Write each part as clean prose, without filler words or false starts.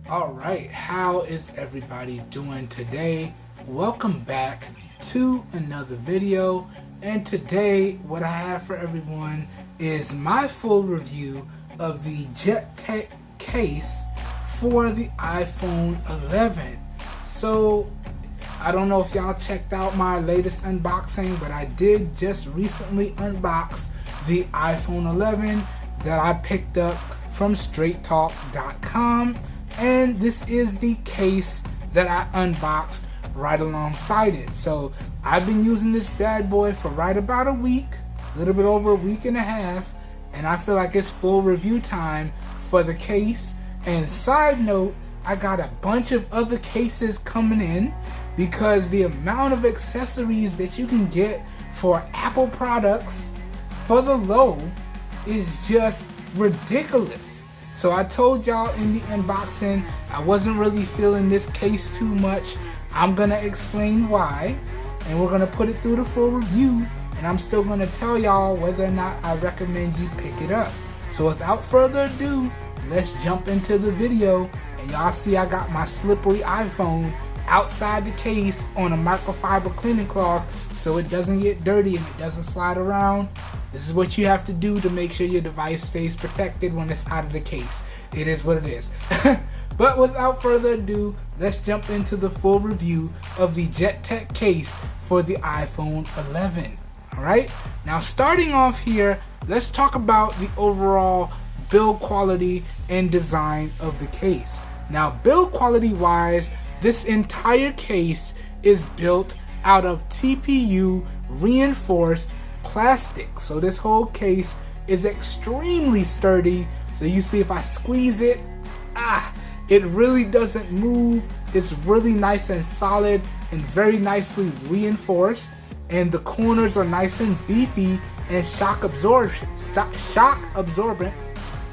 Alright, how is everybody doing today? Welcome back to another video, and today what I have for everyone is my full review of the JETech case for the iPhone 11. So I don't know if y'all checked out my latest unboxing, but I did just recently unbox the iPhone 11 that I picked up from straighttalk.com, and this is the case that I unboxed right alongside it. So I've been using this bad boy for right about a week, a little bit over a week and a half, and I feel like it's full review time for the case. And side note, I got a bunch of other cases coming in because the amount of accessories that you can get for Apple products for the low is just ridiculous. So I told y'all in the unboxing I wasn't really feeling this case too much. I'm gonna explain why, and we're gonna put it through the full review, and I'm still gonna tell y'all whether or not I recommend you pick it up. So without further ado, let's jump into the video. And y'all see I got my slippery iPhone outside the case on a microfiber cleaning cloth so it doesn't get dirty and it doesn't slide around. This is what you have to do to make sure your device stays protected when it's out of the case. It is what it is. But without further ado, let's jump into the full review of the JETech case for the iPhone 11. Alright, now starting off here, let's talk about the overall build quality and design of the case. Now, build quality wise, this entire case is built out of TPU reinforced plastic. So this whole case is extremely sturdy. So you see if I squeeze it, it really doesn't move. It's really nice and solid and very nicely reinforced, and the corners are nice and beefy and shock absorbent.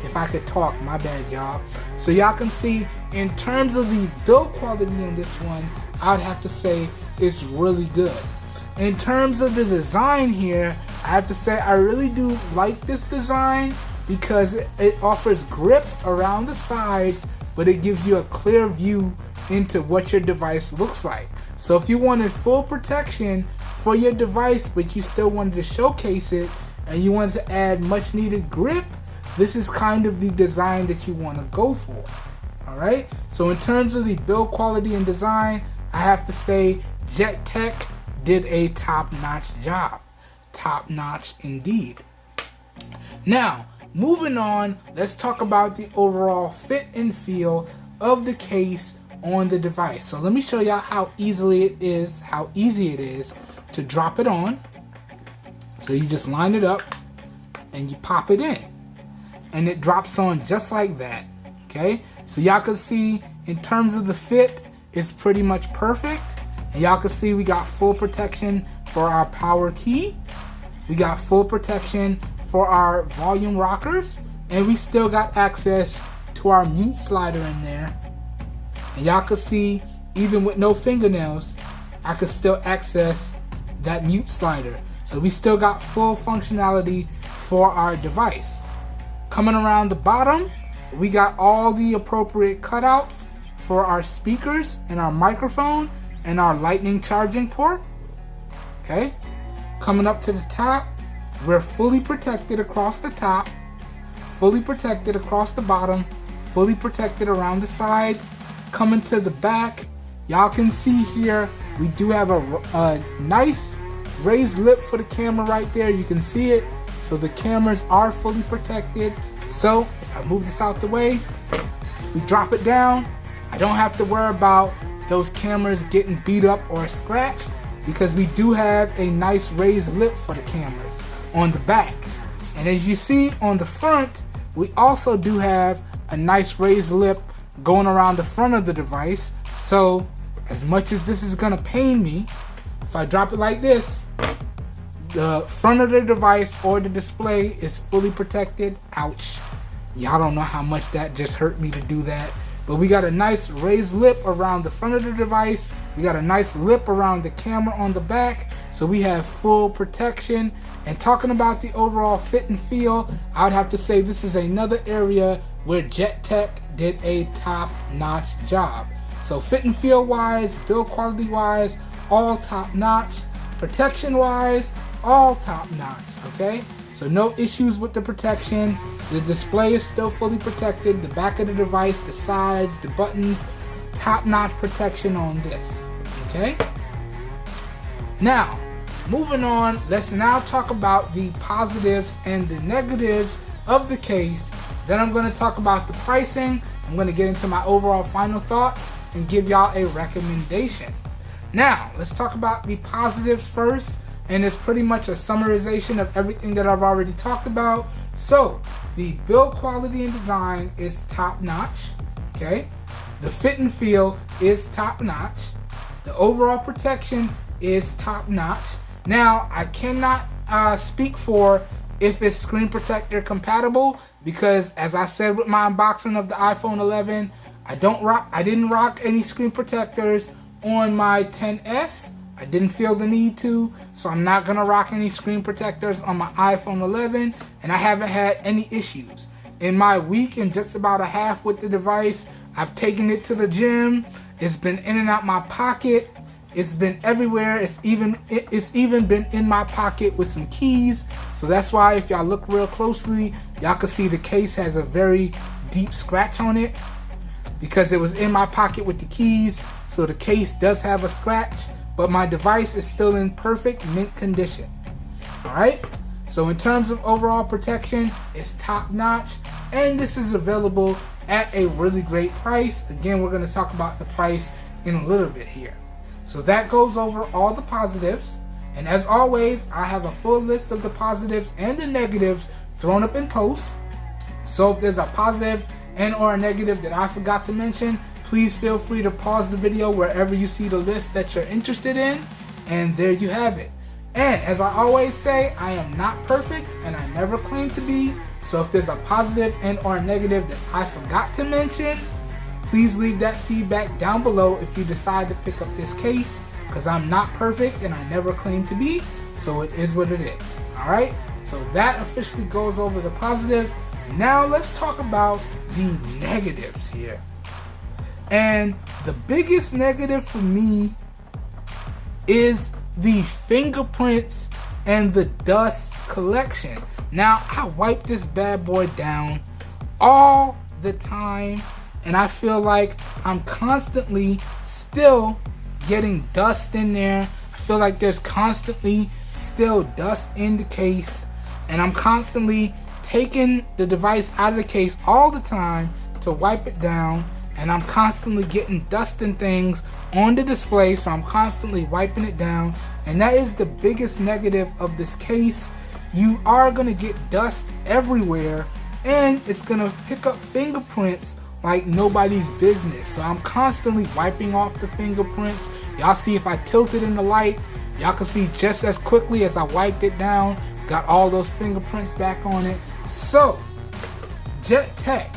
If I could talk, my bad y'all. So y'all can see in terms of the build quality on this one, I'd have to say it's really good. In terms of the design here, I have to say I really do like this design because it offers grip around the sides, but it gives you a clear view into what your device looks like. So if you wanted full protection for your device, but you still wanted to showcase it and you wanted to add much needed grip, this is kind of the design that you want to go for. Alright, so in terms of the build quality and design, I have to say JETech did a top-notch job. Top-notch indeed. Now, moving on, let's talk about the overall fit and feel of the case on the device. So let me show y'all how easy it is to drop it on. So you just line it up and you pop it in, and it drops on just like that. Okay, so y'all can see in terms of the fit, it's pretty much perfect. And y'all can see we got full protection for our power key. We got full protection for our volume rockers, and we still got access to our mute slider in there. And y'all can see even with no fingernails, I could still access that mute slider. So we still got full functionality for our device. Coming around the bottom, we got all the appropriate cutouts for our speakers and our microphone and our lightning charging port. Okay, coming up to the top, we're fully protected across the top, fully protected across the bottom, fully protected around the sides. Coming to the back, y'all can see here we do have a nice raised lip for the camera right there. You can see it. So the cameras are fully protected. So if I move this out the way, we drop it down, I don't have to worry about those cameras getting beat up or scratched because we do have a nice raised lip for the cameras on the back. And as you see on the front, we also do have a nice raised lip going around the front of the device. So as much as this is gonna pain me, if I drop it like this, the front of the device or the display is fully protected. Ouch. Y'all don't know how much that just hurt me to do that. But we got a nice raised lip around the front of the device. We got a nice lip around the camera on the back. So we have full protection. And talking about the overall fit and feel, I would have to say this is another area where JETech did a top-notch job. So fit and feel wise, build quality wise, all top-notch. Protection wise, all top-notch, okay? So no issues with the protection. The display is still fully protected. The back of the device, the sides, the buttons, top-notch protection on this, okay? Now, moving on, let's now talk about the positives and the negatives of the case. Then I'm going to talk about the pricing. I'm going to get into my overall final thoughts and give y'all a recommendation. Now, let's talk about the positives first, and it's pretty much a summarization of everything that I've already talked about. So, the build quality and design is top-notch, okay? The fit and feel is top-notch. The overall protection is top-notch. Now, I cannot speak for if it's screen protector compatible, because as I said with my unboxing of the iPhone 11, I didn't rock any screen protectors on my XS. I didn't feel the need to, so I'm not gonna rock any screen protectors on my iPhone 11, and I haven't had any issues. In my week and just about a half with the device, I've taken it to the gym. It's been in and out my pocket. It's been everywhere. It's even been in my pocket with some keys. So that's why if y'all look real closely, y'all can see the case has a very deep scratch on it, because it was in my pocket with the keys. So the case does have a scratch, but my device is still in perfect mint condition. Alright, so in terms of overall protection, it's top notch, and this is available at a really great price. Again, we're going to talk about the price in a little bit here. So that goes over all the positives, and as always, I have a full list of the positives and the negatives thrown up in post. So if there's a positive and or a negative that I forgot to mention, please feel free to pause the video wherever you see the list that you're interested in, and there you have it. And as I always say, I am not perfect, and I never claim to be. So if there's a positive and or a negative that I forgot to mention, please leave that feedback down below if you decide to pick up this case, because I'm not perfect and I never claim to be, so it is what it is. Alright, so that officially goes over the positives. Now let's talk about the negatives here. And the biggest negative for me is the fingerprints and the dust collection. Now, I wipe this bad boy down all the time, and I feel like I'm constantly still getting dust in there. I feel like there's constantly still dust in the case, and I'm constantly taking the device out of the case all the time to wipe it down, and I'm constantly getting dust and things on the display, so I'm constantly wiping it down, and that is the biggest negative of this case. You are going to get dust everywhere, and it's going to pick up fingerprints like nobody's business. So I'm constantly wiping off the fingerprints. Y'all see if I tilt it in the light, y'all can see just as quickly as I wiped it down, got all those fingerprints back on it. So, JETech,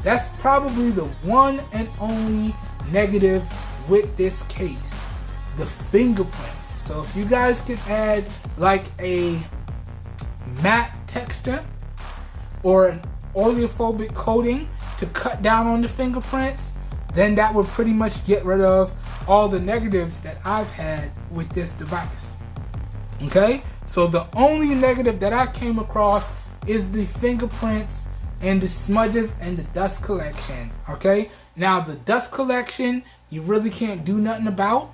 that's probably the one and only negative with this case, the fingerprints. So if you guys could add like a matte texture or an oleophobic coating to cut down on the fingerprints, then that would pretty much get rid of all the negatives that I've had with this device. Okay, so the only negative that I came across is the fingerprints and the smudges and the dust collection. Okay, now the dust collection you really can't do nothing about.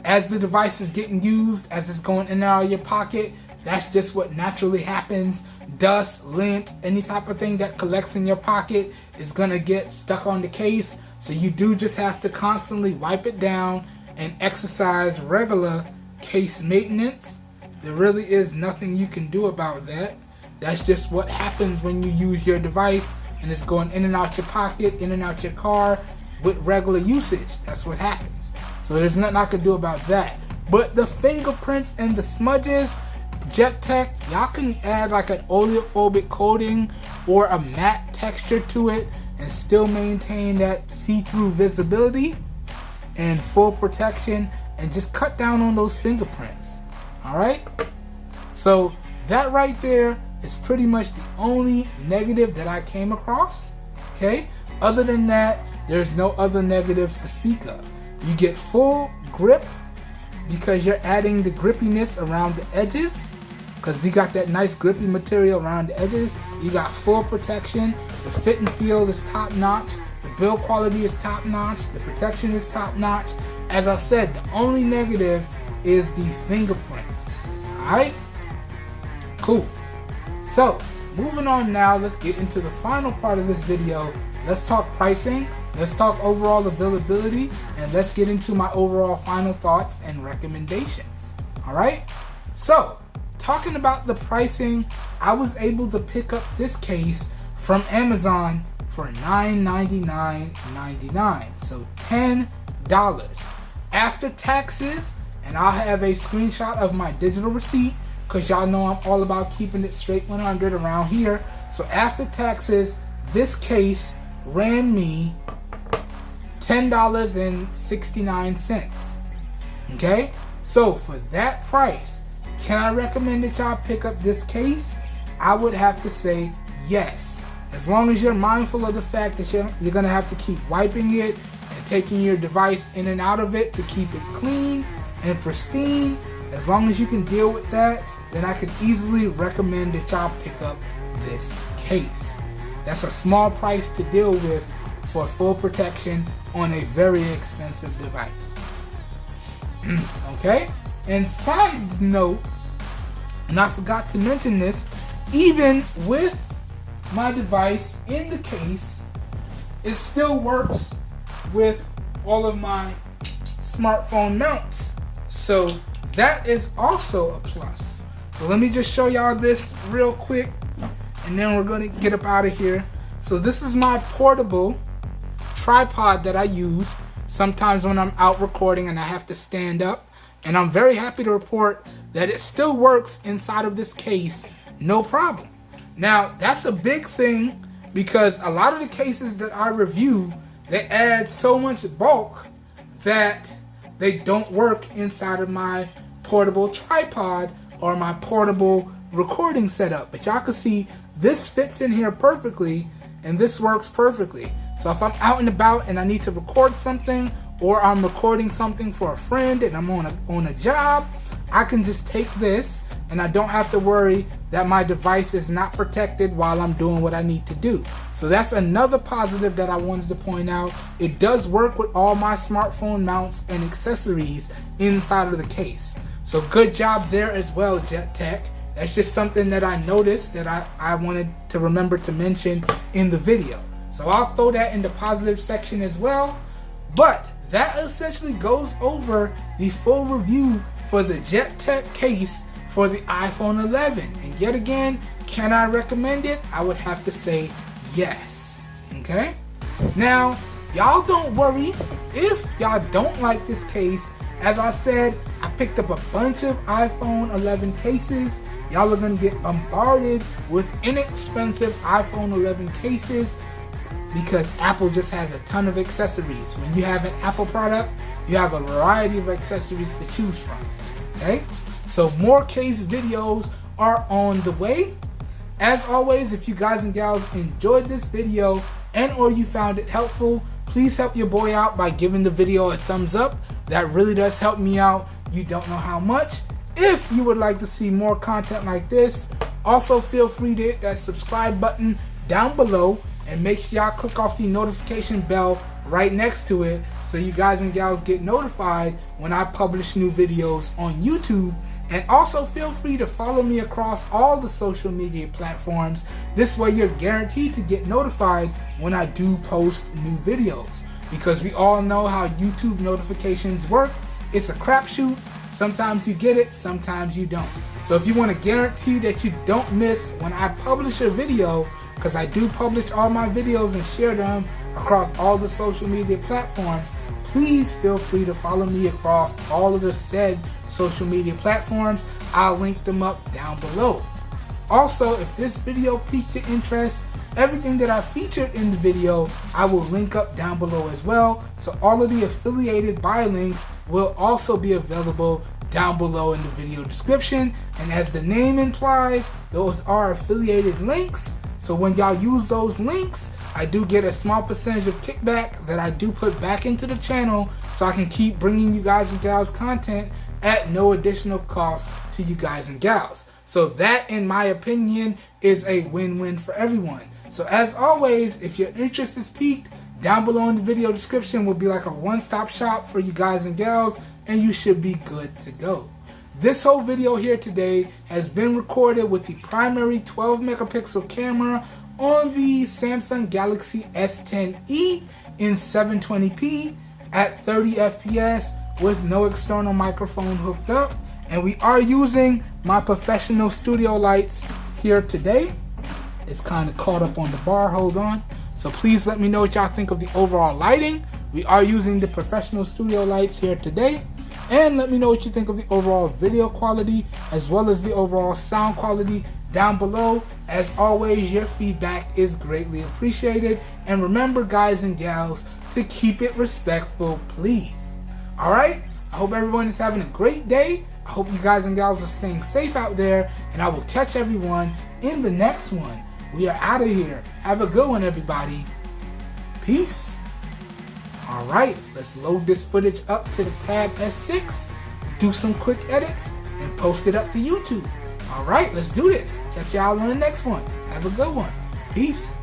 As the device is getting used, as it's going in and out of your pocket, that's just what naturally happens. Dust, lint, any type of thing that collects in your pocket is gonna get stuck on the case. So you do just have to constantly wipe it down and exercise regular case maintenance. There really is nothing you can do about that. That's just what happens when you use your device and it's going in and out your pocket, in and out your car with regular usage. That's what happens. So there's nothing I can do about that. But the fingerprints and the smudges, JETech, y'all can add like an oleophobic coating or a matte texture to it and still maintain that see-through visibility and full protection, and just cut down on those fingerprints. Alright? So that right there is pretty much the only negative that I came across. Okay, other than that, there's no other negatives to speak of. You get full grip because you're adding the grippiness around the edges, because you got that nice grippy material around the edges. You got full protection. The fit and feel is top notch. The build quality is top notch. The protection is top notch. As I said, the only negative is the fingerprints. Alright? Cool. So, moving on now, let's get into the final part of this video. Let's talk pricing, let's talk overall availability, and let's get into my overall final thoughts and recommendations. Alright? So, talking about the pricing, I was able to pick up this case from Amazon for $999.99, so $10 after taxes, and I'll have a screenshot of my digital receipt because y'all know I'm all about keeping it straight 100 around here. So after taxes, this case ran me $10.69. Okay, so for that price, can I recommend that y'all pick up this case? I would have to say yes, as long as you're mindful of the fact that you're gonna have to keep wiping it and taking your device in and out of it to keep it clean and pristine. As long as you can deal with that, then I could easily recommend that y'all pick up this case. That's a small price to deal with for full protection on a very expensive device. Okay? And side note, and I forgot to mention this, even with my device in the case, it still works with all of my smartphone mounts. So that is also a plus. So let me just show y'all this real quick, and then we're gonna get up out of here. So this is my portable tripod that I use sometimes when I'm out recording and I have to stand up. And I'm very happy to report that it still works inside of this case, no problem. Now, that's a big thing because a lot of the cases that I review, they add so much bulk that they don't work inside of my portable tripod or my portable recording setup. But y'all can see this fits in here perfectly and this works perfectly. So if I'm out and about and I need to record something, or I'm recording something for a friend and I'm on a job, I can just take this and I don't have to worry that my device is not protected while I'm doing what I need to do. So that's another positive that I wanted to point out. It does work with all my smartphone mounts and accessories inside of the case. So good job there as well, JETech. That's just something that I noticed that I wanted to remember to mention in the video. So I'll throw that in the positive section as well. But that essentially goes over the full review for the JETech case for the iPhone 11. And yet again, can I recommend it? I would have to say yes. Okay? Now, y'all don't worry if y'all don't like this case. As I said, I picked up a bunch of iPhone 11 cases. Y'all are going to get bombarded with inexpensive iPhone 11 cases, because Apple just has a ton of accessories. When you have an Apple product, you have a variety of accessories to choose from. Okay? So more case videos are on the way. As always, if you guys and gals enjoyed this video and or you found it helpful, please help your boy out by giving the video a thumbs up. That really does help me out. You don't know how much. If you would like to see more content like this, also feel free to hit that subscribe button down below. And make sure y'all click off the notification bell right next to it so you guys and gals get notified when I publish new videos on YouTube. And also feel free to follow me across all the social media platforms. This way you're guaranteed to get notified when I do post new videos. Because we all know how YouTube notifications work. It's a crapshoot. Sometimes you get it, sometimes you don't. So if you want to guarantee that you don't miss when I publish a video, because I do publish all my videos and share them across all the social media platforms, please feel free to follow me across all of the said social media platforms. I'll link them up down below. Also, if this video piqued your interest, everything that I featured in the video, I will link up down below as well. So all of the affiliated buy links will also be available down below in the video description. And as the name implies, those are affiliated links. So when y'all use those links, I do get a small percentage of kickback that I do put back into the channel so I can keep bringing you guys and gals content at no additional cost to you guys and gals. So that, in my opinion, is a win-win for everyone. So as always, if your interest is piqued, down below in the video description will be like a one-stop shop for you guys and gals, and you should be good to go. This whole video here today has been recorded with the primary 12 megapixel camera on the Samsung Galaxy S10e in 720p at 30 FPS with no external microphone hooked up. And we are using my professional studio lights here today. It's kind of caught up on the bar, hold on. So please let me know what y'all think of the overall lighting. We are using the professional studio lights here today. And let me know what you think of the overall video quality as well as the overall sound quality down below. As always, your feedback is greatly appreciated. And remember, guys and gals, to keep it respectful, please. Alright? I hope everyone is having a great day. I hope you guys and gals are staying safe out there. And I will catch everyone in the next one. We are out of here. Have a good one, everybody. Peace. Alright, let's load this footage up to the Tab S6, do some quick edits, and post it up to YouTube. Alright, let's do this. Catch y'all on the next one. Have a good one. Peace.